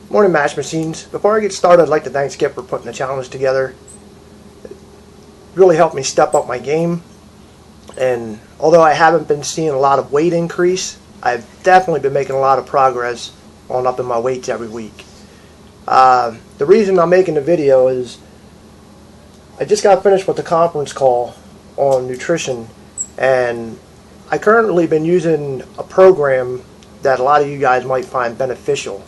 Morning, Mash Machines. Before I get started, I'd like to thank Skip for putting the challenge together. It really helped me step up my game, and although I haven't been seeing a lot of weight increase, I've definitely been making a lot of progress on upping my weights every week. The reason I'm making the video is I just got finished with the conference call on nutrition, and I currently been using a program that a lot of you guys might find beneficial.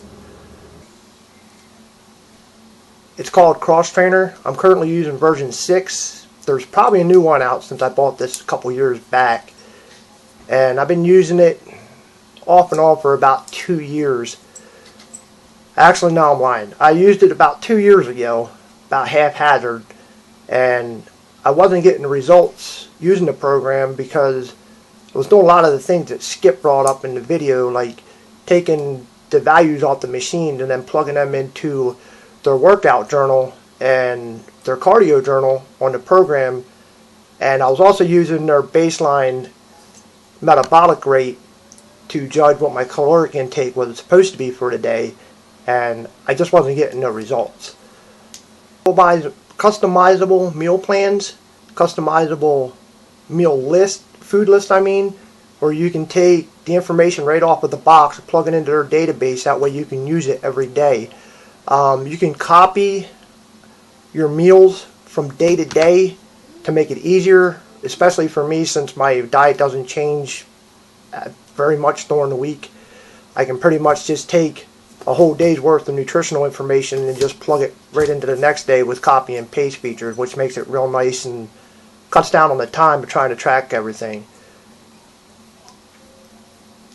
It's called Cross Trainer. I'm currently using version 6. There's probably a new one out since I bought this a couple years back. And I've been using it off and on for about 2 years. Actually, no, I'm lying. I used it about 2 years ago, about haphazard, and I wasn't getting the results using the program because I was doing a lot of the things that Skip brought up in the video, like taking the values off the machine and then plugging them into their workout journal and their cardio journal on the program. And I was also using their baseline metabolic rate to judge what my caloric intake was supposed to be for the day, and I just wasn't getting no results. Customizable meal plans, customizable meal list, food list I mean, where you can take the information right off of the box and plug it into their database. That way you can use it every day. You can copy your meals from day to day to make it easier, especially for me since my diet doesn't change very much during the week. I can pretty much just take a whole day's worth of nutritional information and just plug it right into the next day with copy and paste features, which makes it real nice and cuts down on the time of trying to track everything.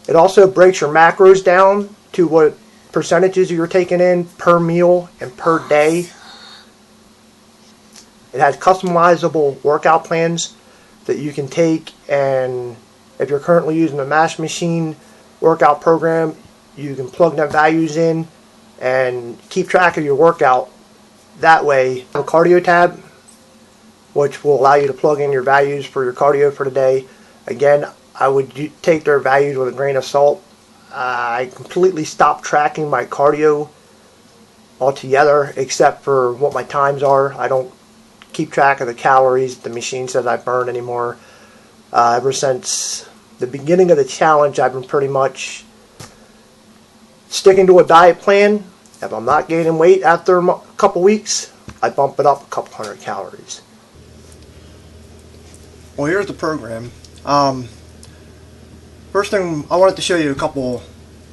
It also breaks your macros down to what percentages you're taking in per meal and per day. It has customizable workout plans that you can take, and if you're currently using a Mash Machine workout program, you can plug them values in and keep track of your workout. That way, a cardio tab, which will allow you to plug in your values for your cardio for the day. Again, I would take their values with a grain of salt. I completely stopped tracking my cardio altogether, except for what my times are. I don't keep track of the calories the machine says I burn anymore. Ever since the beginning of the challenge, I've been pretty much sticking to a diet plan. If I'm not gaining weight after a couple weeks, I bump it up a couple hundred calories. Well, here's the program. First thing, I wanted to show you a couple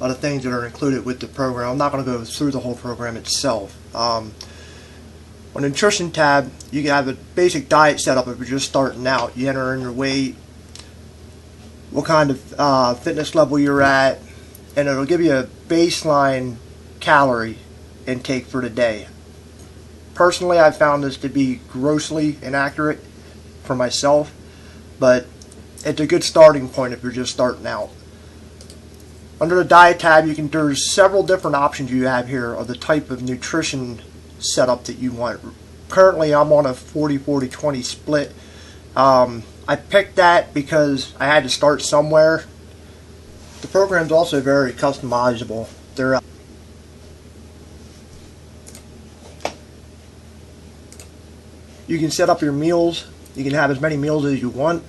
of the things that are included with the program. I'm not going to go through the whole program itself. On the nutrition tab, you can have a basic diet setup if you're just starting out. You enter in your weight, what kind of fitness level you're at, and it'll give you a baseline calorie intake for the day. Personally, I found this to be grossly inaccurate for myself, but it's a good starting point if you're just starting out. Under the diet tab, there's several different options you have here of the type of nutrition setup that you want. Currently, I'm on a 40-40-20 split. I picked that because I had to start somewhere. The program's also very customizable. You can set up your meals. You can have as many meals as you want.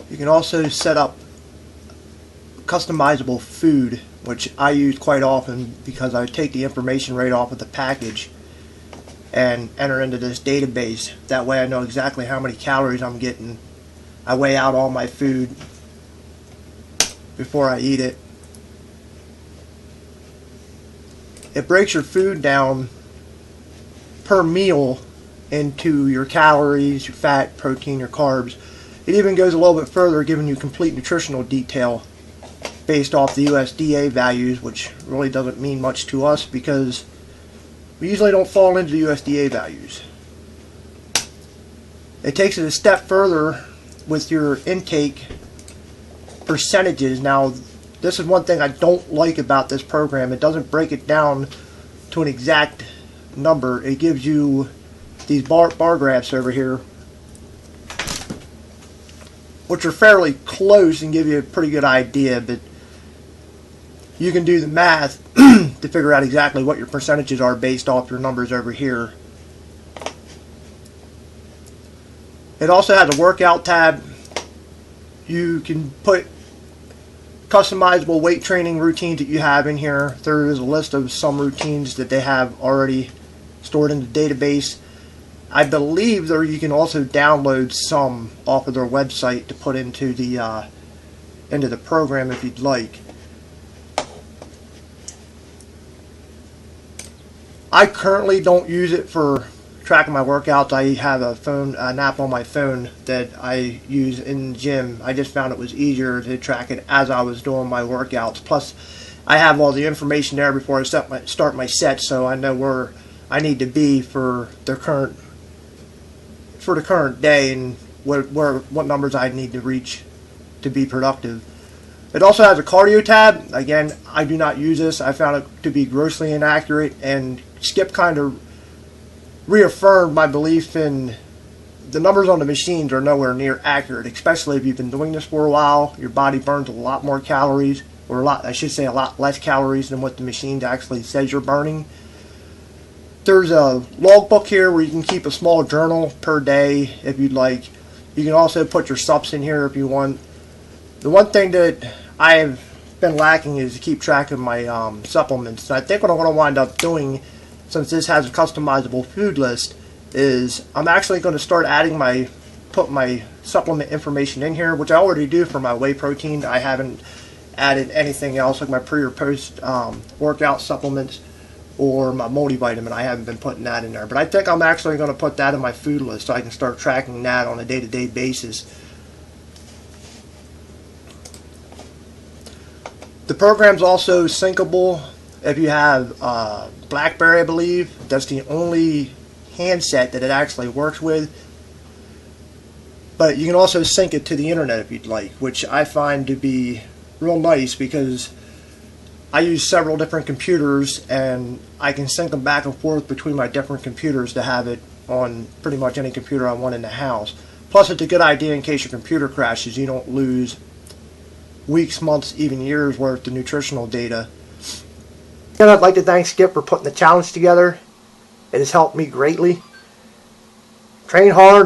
You can also set up customizable food, which I use quite often because I take the information right off of the package and enter into this database. That way I know exactly how many calories I'm getting. I weigh out all my food before I eat it. It breaks your food down per meal into your calories, your fat, protein, your carbs. It even goes a little bit further, giving you complete nutritional detail based off the USDA values, which really doesn't mean much to us because we usually don't fall into the USDA values. It takes it a step further with your intake percentages. Now, this is one thing I don't like about this program. It doesn't break it down to an exact number. It gives you these bar graphs over here, which are fairly close and give you a pretty good idea, but you can do the math to figure out exactly what your percentages are based off your numbers over here. It also has a workout tab. You can put customizable weight training routines that you have in here. There is a list of some routines that they have already stored in the database. I believe there you can also download some off of their website to put into the program if you'd like. I currently don't use it for tracking my workouts. I have an app on my phone that I use in the gym. I just found it was easier to track it as I was doing my workouts. Plus, I have all the information there before I start my set, so I know where I need to be for the current day and what numbers I need to reach to be productive. It also has a cardio tab. Again, I do not use this. I found it to be grossly inaccurate, and Skip kind of reaffirmed my belief in the numbers on the machines are nowhere near accurate, especially if you've been doing this for a while. Your body burns a lot more calories, or a lot less calories than what the machine actually says you're burning. There's a logbook here where you can keep a small journal per day if you'd like. You can also put your subs in here if you want. The one thing that I've been lacking is to keep track of my supplements. And I think what I'm going to wind up doing, since this has a customizable food list, is I'm actually going to start put my supplement information in here, which I already do for my whey protein. I haven't added anything else like my pre or post workout supplements or my multivitamin. I haven't been putting that in there, but I think I'm actually going to put that in my food list so I can start tracking that on a day-to-day basis. The program's also syncable if you have BlackBerry, I believe. That's the only handset that it actually works with. But you can also sync it to the internet if you'd like, which I find to be real nice because I use several different computers and I can sync them back and forth between my different computers to have it on pretty much any computer I want in the house. Plus, it's a good idea in case your computer crashes, you don't lose weeks, months, even years worth of nutritional data. And I'd like to thank Skip for putting the challenge together. It has helped me greatly. Train hard.